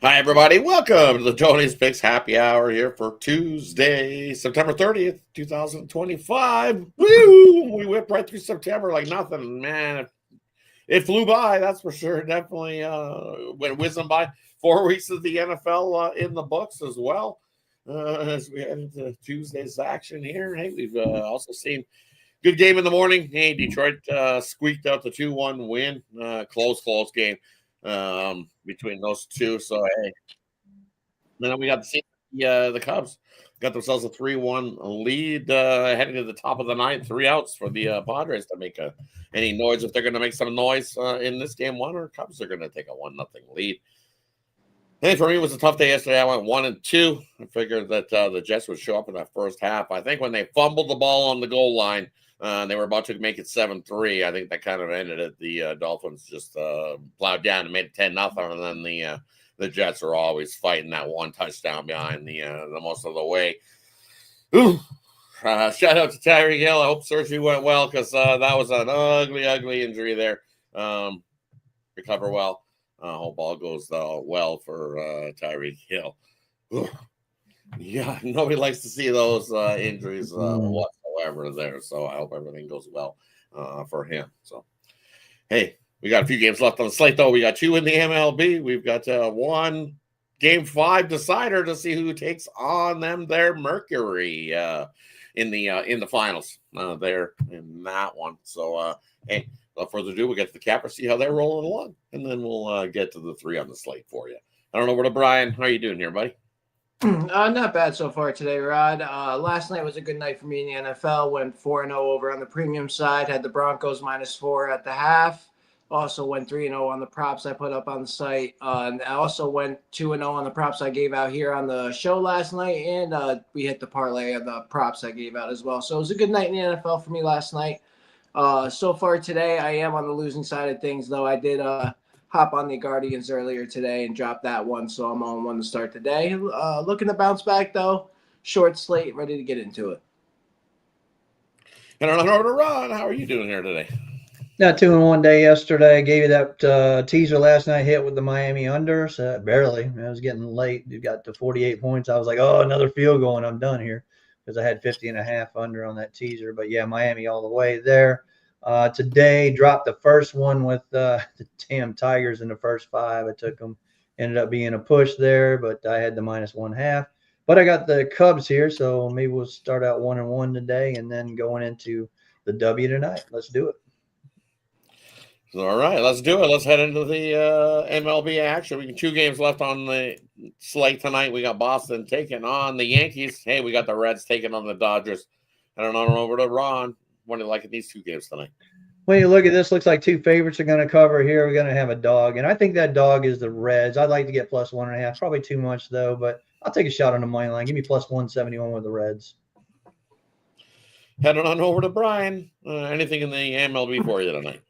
Hi, everybody. Welcome to the Tony's Picks Happy Hour here for Tuesday, September 30th, 2025. Woo! We whipped right through September like nothing. Man, it flew by, that's for sure. Definitely went whizzing by. 4 weeks of the NFL in the books as well. As we head into Tuesday's action here. Hey, we've also seen good game in the morning. Hey, Detroit squeaked out the 2-1 win. Close game between those two. So, hey, then we got the Cubs got themselves a 3-1 lead heading to the top of the ninth. 3 outs for the Padres to make any noise. If they're going to make some noise in this game one, or Cubs are going to take a 1-0 lead. Hey, for me, it was a tough day yesterday. I went 1-2. I figured that the Jets would show up in that first half. I think when they fumbled the ball on the goal line, they were about to make it 7-3. I think that kind of ended it. The Dolphins just plowed down and made it 10-0, and then the Jets are always fighting that one touchdown behind the most of the way. Ooh. Shout out to Tyreek Hill. I hope surgery went well because that was an ugly injury there. Recover well. Hope all goes well for Tyreek Hill. Ooh. Yeah, nobody likes to see those injuries whatsoever there. So I hope everything goes well for him. So, hey, we got a few games left on the slate, though. We got 2 in the MLB. We've got 1 Game 5 decider to see who takes on them their Mercury in the finals there in that one. So, hey, without further ado, we'll get to the capper, see how they're rolling along, and then we'll get to the 3 on the slate for you. I don't know where to Brian. How are you doing here, buddy? Not bad so far today, Rod. Last night was a good night for me in the NFL. Went 4-0 over on the premium side. Had the Broncos -4 at the half. Also went 3-0 on the props I put up on the site. And I also went 2-0 on the props I gave out here on the show last night. And we hit the parlay of the props I gave out as well. So it was a good night in the NFL for me last night. So far today, I am on the losing side of things, though. I did hop on the Guardians earlier today and drop that one, so I'm on 1 to start the day. Looking to bounce back, though. Short slate, ready to get into it. And on over to Ron. How are you doing here today? Not 2 in one day yesterday. Gave you that teaser last night hit with the Miami under. So barely. It was getting late. You got to 48 points. I was like, oh, another field goal and I'm done here because I had 50.5 under on that teaser. But yeah, Miami all the way there. Today dropped the first one with the damn Tigers in the first 5. I took them. Ended up being a push there, but I had the -1/2. But I got the Cubs here, so maybe we'll start out 1-1 today and then going into the W tonight. Let's do it. All right, let's do it. Let's head into the MLB action. We got 2 games left on the slate tonight. We got Boston taking on the Yankees. Hey, we got the Reds taking on the Dodgers. I don't know, over to Ron. What do you like in these 2 games tonight? When you look at this, looks like 2 favorites are going to cover here. We're going to have a dog, and I think that dog is the Reds. I'd like to get +1.5. Probably too much, though, but I'll take a shot on the money line. Give me +171 with the Reds. Heading on over to Brian. Anything in the MLB for you tonight?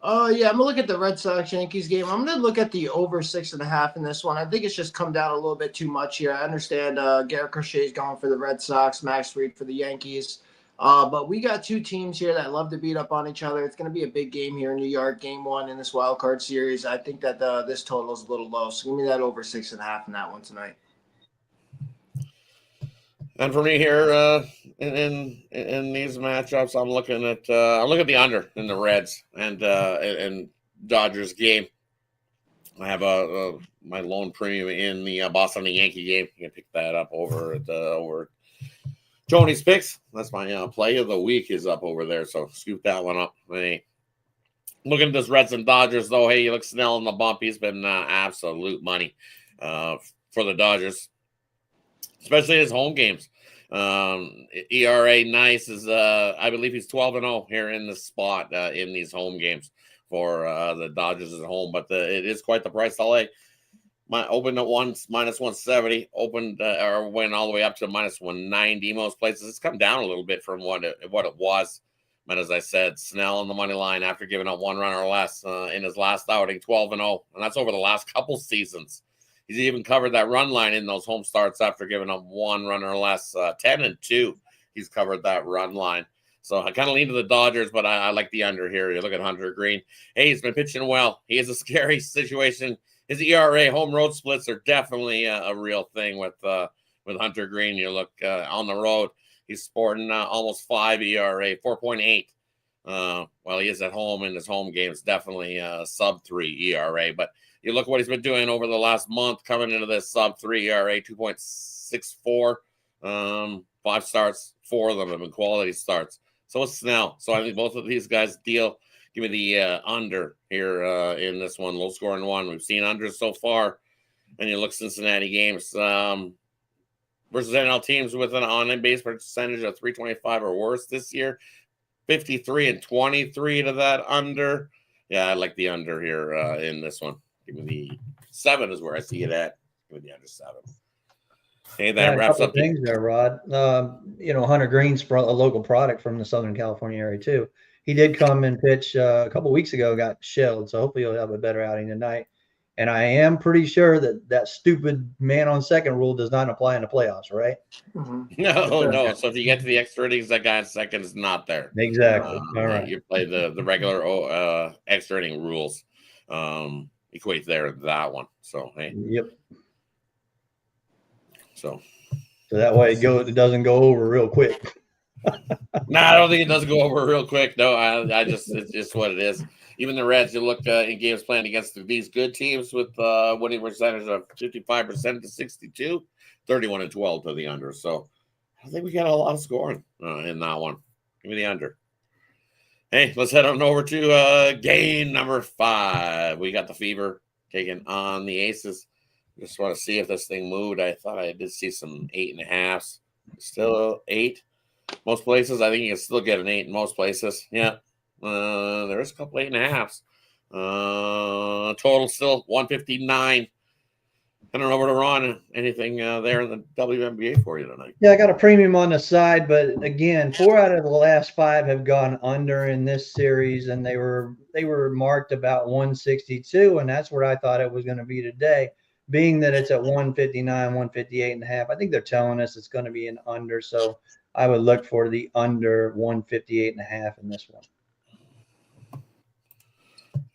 Yeah, I'm gonna look at the Red Sox Yankees game. I'm gonna look at the over 6.5 in this one. I think it's just come down a little bit too much here. I understand Garrett Crochet's going for the Red Sox, Max Fried for the Yankees. But we got 2 teams here that love to beat up on each other. It's going to be a big game here in New York, game 1 in this wild card series. I think that this total is a little low. So give me that over 6.5 in that one tonight. And for me here in these matchups, I'm looking at the under in the Reds and Dodgers game. I have my lone premium in the Boston and Yankee game. You can pick that up over at over Tony's Picks. That's my play of the week is up over there. So scoop that one up. Hey, looking at this Reds and Dodgers though. Hey, you look Snell in the bump. He's been absolute money for the Dodgers, especially his home games. ERA nice is I believe he's 12-0 here in the spot in these home games for the Dodgers at home, but it is quite the price to lay. My opened at -170, opened or went all the way up to -190. Most places it's come down a little bit from what it was. But as I said, Snell on the money line after giving up 1 run or less in his last outing, 12-0, and that's over the last couple seasons. He's even covered that run line in those home starts after giving up 1 run or less. 10-2, he's covered that run line. So I kind of lean to the Dodgers, but I like the under here. You look at Hunter Green. Hey, he's been pitching well. He is a scary situation. his ERA. Home road splits are definitely a real thing with Hunter Green. You look on the road, he's sporting almost 5 ERA, 4.8. While he is at home in his home games, definitely sub 3 ERA. But you look what he's been doing over the last month, coming into this sub 3 ERA, 2.64. 5 starts, 4 of them have been quality starts. So it's Snell. So I think both of these guys deal. Give me the under here in this one, low scoring one. We've seen unders so far, and you look Cincinnati games versus NL teams with an on-base percentage of 325 or worse this year. 53 and 23 to that under. Yeah, I like the under here in this one. Give me the 7 is where I see it at. Give me the under 7. Hey, that wraps up things there, Rod. Hunter Green's a local product from the Southern California area too. He did come and pitch a couple weeks ago, got shelled, so hopefully he'll have a better outing tonight. And I am pretty sure that stupid man on second rule does not apply in the playoffs, right? Mm-hmm. No. So if you get to the extra innings, that guy on second is not there. Exactly. All right. You play the regular extra inning rules. Equate there that one. So hey. Yep. So that way it doesn't go over real quick. No, I don't think it does go over real quick. No, I just it's just what it is. Even the Reds, you look in games playing against these good teams with winning percentage of 55% to 62, 31 and 12 to the under. So I think we got a lot of scoring in that one. Give me the under. Hey, let's head on over to game number 5. We got the Fever taking on the Aces. Just want to see if this thing moved. I thought I did see some 8.5s. Still 8. Most places, I think you can still get an 8 in most places. Yeah. There is a couple 8.5s. Total still 159. I don't know where to run anything there in the WNBA for you tonight. Yeah, I got a premium on the side, but again, 4 out of the last 5 have gone under in this series, and they were marked about 162, and that's where I thought it was going to be today. Being that it's at 159, 158.5, I think they're telling us it's going to be an under, so I would look for the under 158.5 in this one.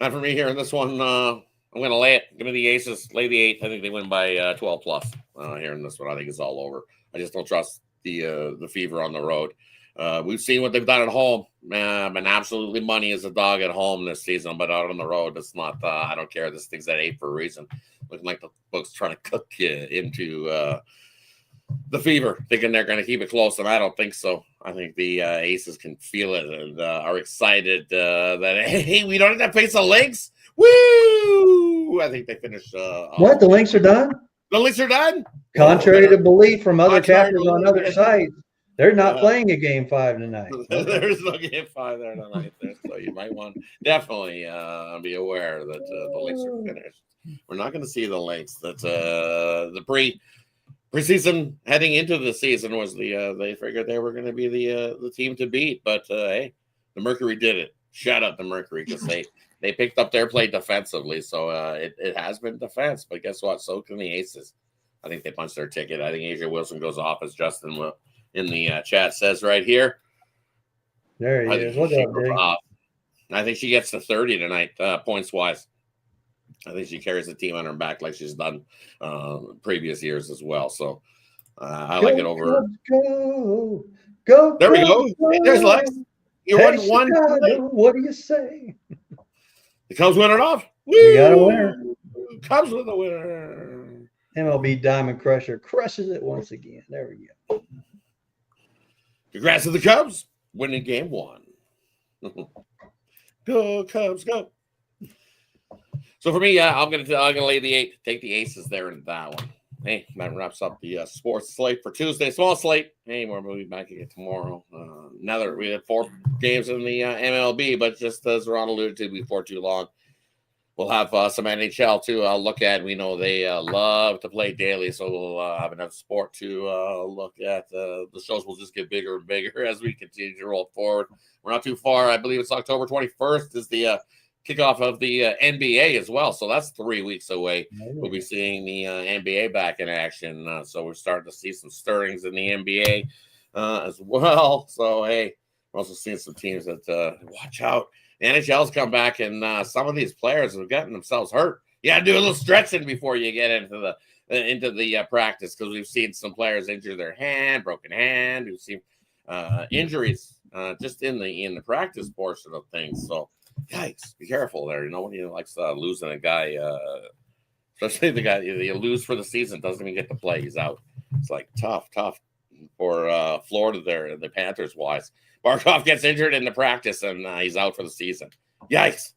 Not for me here in this one. I'm going to lay it. Give me the Aces. Lay the 8. I think they win by 12 plus here in this one. I think it's all over. I just don't trust the Fever on the road. We've seen what they've done at home. Been absolutely money as a dog at home this season, but out on the road, it's not. I don't care. This thing's at 8 for a reason. Looking like the folks trying to cook you into the Fever, thinking they're going to keep it close, and I don't think so. I think the Aces can feel it and are excited that, hey, we don't have to face the Lynx. Woo! I think they finished. What? The Lynx are done? The Lynx are done? Contrary to belief from other captains on other sites, they're not playing a game 5 tonight. There's no game 5 there tonight. So you might want definitely be aware that the Lynx are finished. We're not going to see the Lynx. That the preseason heading into the season was they figured they were going to be the team to beat, but hey, the Mercury did it. Shout out to Mercury because they picked up their play defensively, so it has been defense. But guess what? So can the Aces. I think they punched their ticket. I think Asia Wilson goes off, as Justin in the chat says right here. There he is. What up, Dave? I think she gets to 30 tonight, points wise. I think she carries the team on her back like she's done previous years as well. So I like it over. Go. There we go. Hey, there's Lex. You won one. What do you say? The Cubs win it off. We got a winner. Cubs with the winner. MLB Diamond Crusher crushes it once again. There we go. Congrats to the Cubs winning game 1. Go Cubs, go. So for me, I'm gonna lay the 8. Take the Aces there in that one. Hey, that wraps up the sports slate for Tuesday. Small slate. Hey, we'll be back again tomorrow. We had 4 games in the MLB, but just as Ron alluded to before too long, we'll have some NHL too. I'll look at. We know they love to play daily, so we'll have enough sport to look at. The shows will just get bigger and bigger as we continue to roll forward. We're not too far. I believe it's October 21st is the kickoff of the NBA as well. So that's 3 weeks away. We'll be seeing the NBA back in action. So we're starting to see some stirrings in the NBA as well. So, hey, we're also seeing some teams that watch out. The NHL's come back, and some of these players have gotten themselves hurt. You got to do a little stretching before you get into the practice, because we've seen some players injure their hand, broken hand. We've seen injuries just in the practice portion of things. So, yikes! Be careful there. Nobody likes losing a guy, especially the guy you lose for the season, doesn't even get to play. He's out. It's like tough for Florida there, the Panthers wise. Barkov gets injured in the practice and he's out for the season. Yikes!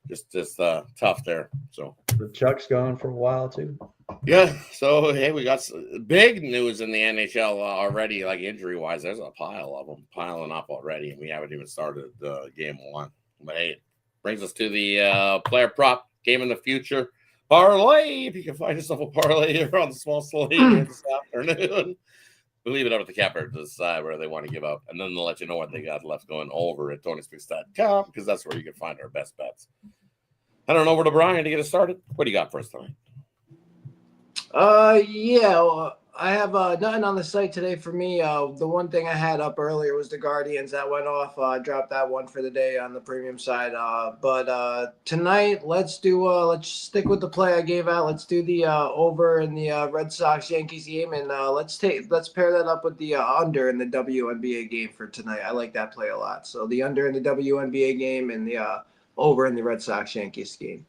Just tough there. So Chuck's gone for a while too. yeah. So hey, we got big news in the NHL already, like injury wise. There's a pile of them piling up already, and we haven't even started game one. But hey, it brings us to the player prop game in the future parlay. If you can find yourself a parlay here on the small slate this afternoon, we'll leave it up to the capper to decide where they want to give out, and then they'll let you know what they got left going over at TonySpeaks.com, because that's where you can find our best bets. Head on over to Brian to get us started. What do you got for us tonight? I have nothing on the site today for me. The one thing I had up earlier was the Guardians that went off. I dropped that one for the day on the premium side. But tonight, let's stick with the play I gave out. Let's do the over in the Red Sox Yankees game, and let's pair that up with the under in the WNBA game for tonight. I like that play a lot. So the under in the WNBA game and the over in the Red Sox Yankees game.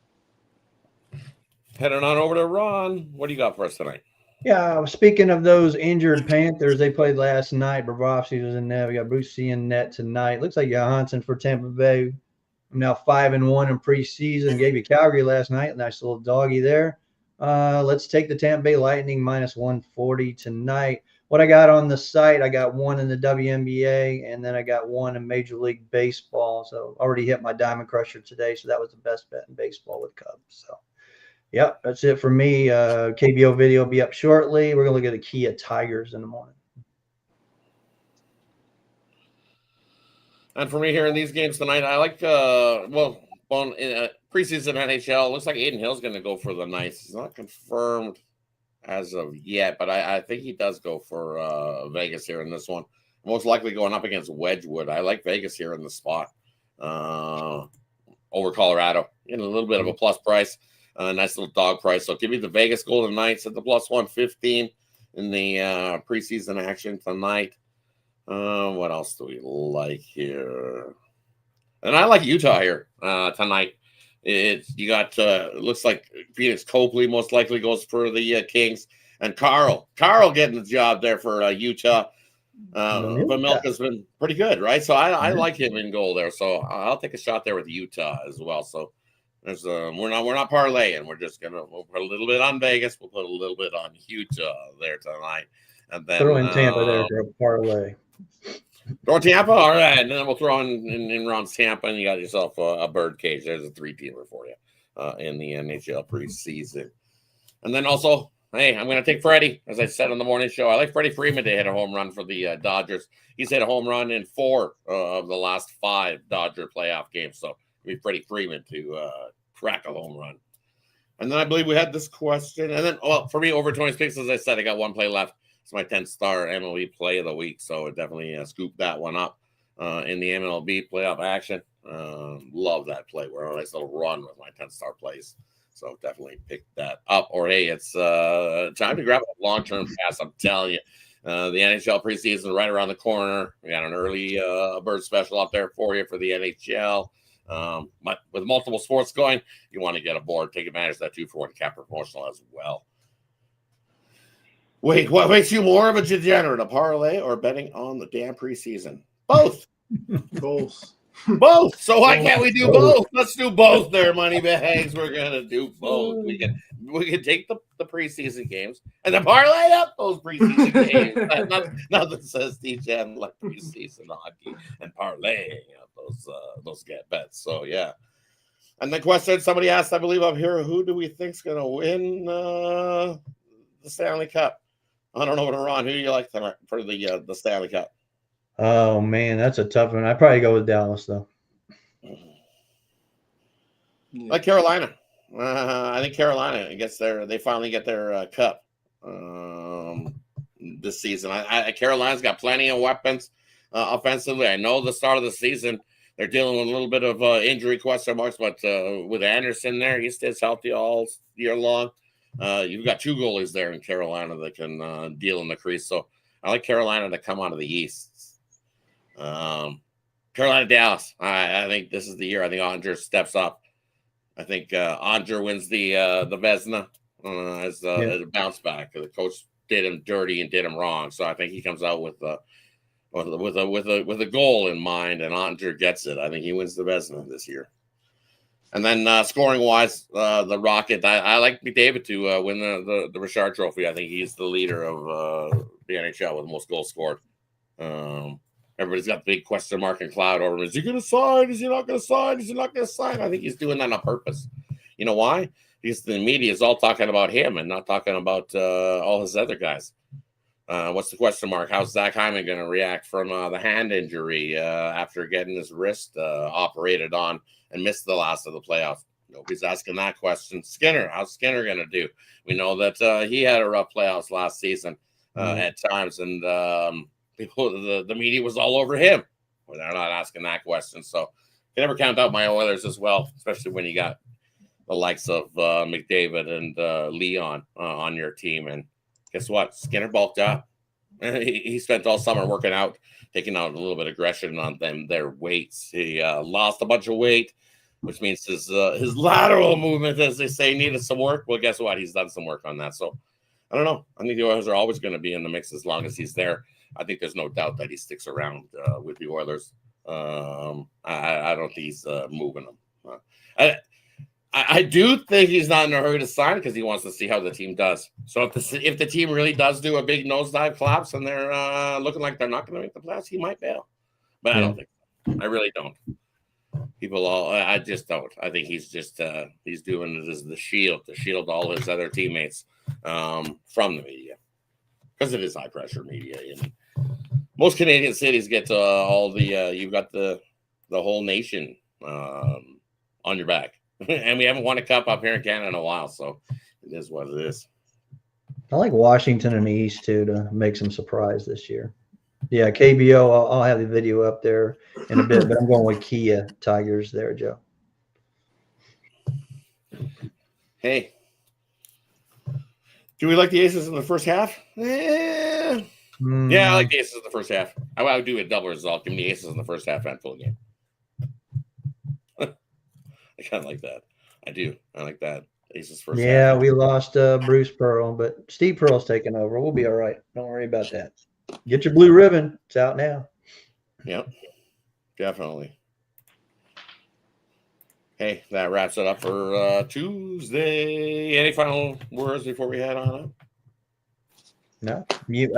Heading on over to Ron. What do you got for us tonight? Yeah, speaking of those injured Panthers, they played last night. Bobrovsky was in net. We got Brucey in net tonight. Looks like Johansson for Tampa Bay. I'm now 5-1 in preseason. Gave you Calgary last night. Nice little doggy there. Let's take the Tampa Bay Lightning minus 140 tonight. What I got on the site, I got one in the WNBA, and then I got one in Major League Baseball. So already hit my Diamond Crusher today, so that was the best bet in baseball with Cubs. So. Yep, that's it for me. KBO video will be up shortly. We're going to look at the Kia Tigers in the morning. And for me here in these games tonight, I like preseason NHL. Looks like Aiden Hill's going to go for the Knights. He's not confirmed as of yet, but I think he does go for Vegas here in this one. Most likely going up against Wedgwood. I like Vegas here in the spot over Colorado. Getting a little bit of a plus price. Nice little dog price. So give me the Vegas Golden Knights at the plus 115 in the preseason action tonight. What else do we like here? And I like Utah here tonight. You got looks like Phoenix Copley most likely goes for the Kings, and Carl getting the job there for Utah. Vamilka's been pretty good, right? So I like him in goal there. So I'll take a shot there with Utah as well. So. We're not parlaying. We'll put a little bit on Vegas. We'll put a little bit on Utah there tonight, and then throw in Tampa there for a parlay. Throw Tampa, all right, and then we'll throw in Ron's Tampa, and you got yourself a bird cage. There's a 3-teamer for you in the NHL preseason, and then also, hey, I'm going to take Freddie, as I said on the morning show. I like Freddie Freeman to hit a home run for the Dodgers. He's hit a home run in 4 of the last 5 Dodger playoff games, so. Be Freddie Freeman to crack a home run. And then I believe we had this question. And then, for me, over 26, as I said, I got one play left. It's my 10-star MLB play of the week. So I definitely scooped that one up in the MLB playoff action. Love that play. We're on a nice little run with my 10-star plays. So definitely pick that up. Or, hey, it's time to grab a long-term pass. I'm telling you. The NHL preseason right around the corner. We got an early bird special up there for you for the NHL. But with multiple sports going, you want to get aboard, take advantage of that 2-for-1 cap promotional as well. Wait, what makes you more of a degenerate, a parlay or betting on the damn preseason? Both. Both. So why can't we do both? Let's do both there, money bags. We're gonna do both. We can take the preseason games and then parlay up those preseason games. Nothing says DJ like preseason hockey and parlaying up those get bets. So yeah. And the question somebody asked, I believe up here, who do we think's gonna win the Stanley Cup? I don't know what Ron. Who do you like tonight for the Stanley Cup? Oh man, that's a tough one. I'd probably go with Dallas though. Like Carolina. I think Carolina they finally get their cup this season. Carolina's got plenty of weapons offensively. I know the start of the season They're dealing with a little bit of injury question marks, but with Anderson there, he stays healthy all year long. You've got 2 goalies there in Carolina that can deal in the crease. So I like Carolina to come out of the East. Carolina, Dallas. I think this is the year. I think Andre steps up. I think Andre wins the Vezina as a bounce back. The coach did him dirty and did him wrong, so I think he comes out with a goal in mind, and Andre gets it. I think he wins the Vezina this year. And then scoring wise, the Rocket. I like McDavid to win the Richard Trophy. I think he's the leader of the NHL with the most goals scored. Everybody's got the big question mark and cloud over him. Is he going to sign? Is he not going to sign? Is he not going to sign? I think he's doing that on purpose. You know why? Because the media is all talking about him and not talking about all his other guys. What's the question mark? How's Zach Hyman going to react from the hand injury after getting his wrist operated on and missed the last of the playoffs? Nobody's asking that question. Skinner, how's Skinner going to do? We know that he had a rough playoffs last season at times, and people, the media was all over him. Well, they're not asking that question. So you can never count out my Oilers as well, especially when you got the likes of McDavid and Leon on your team. And guess what? Skinner bulked up. He spent all summer working out, taking out a little bit of aggression on their weights. He lost a bunch of weight, which means his lateral movement, as they say, needed some work. Well, guess what? He's done some work on that. So I don't know. I think the Oilers are always going to be in the mix as long as he's there. I think there's no doubt that he sticks around with the Oilers. I don't think he's moving them. I do think he's not in a hurry to sign because he wants to see how the team does. So if the team really does do a big nosedive collapse and they're looking like they're not going to make the playoffs, he might bail. But I don't think so. I really don't. I just don't. I think he's just he's doing it as the shield to shield all his other teammates from the media, because it is high pressure media. And most Canadian cities get all the you've got the whole nation on your back. And we haven't won a cup up here in Canada in a while, so it is what it is. I like Washington in the East too to make some surprise this year. Yeah, KBO. I'll have the video up there in a bit, but I'm going with Kia Tigers there, Joe. Hey, do we like the Aces in the first half? Yeah, I like the Aces in the first half. I would do a double result. Give me the Aces in the first half and full game. I kind of like that. I do. I like that. Aces first. Yeah, half. we lost Bruce Pearl, but Steve Pearl's taking over. We'll be all right. Don't worry about that. Get your blue ribbon. It's out now. Yep, definitely. Hey, that wraps it up for Tuesday. Any final words before we head on up? No,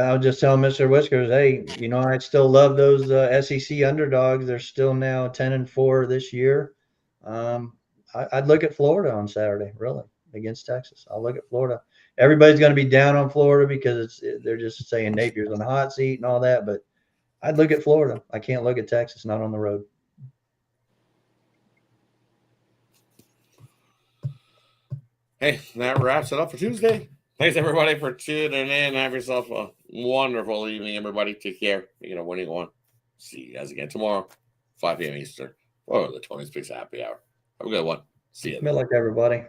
I'll just tell Mr. Whiskers, hey, I still love those SEC underdogs. They're still now 10-4 this year. I'd look at Florida on Saturday, really, against Texas. I'll look at Florida. Everybody's going to be down on Florida because they're just saying Napier's on the hot seat and all that, but I'd look at Florida. I can't look at Texas, not on the road. Hey, that wraps it up for Tuesday. Thanks, everybody, for tuning in. Have yourself a wonderful evening, everybody. Take care. Make it a winning one. See you guys again tomorrow, 5 p.m. Eastern, or the Tony's Picks Happy Hour. Have a good one. See you. Good luck, everybody.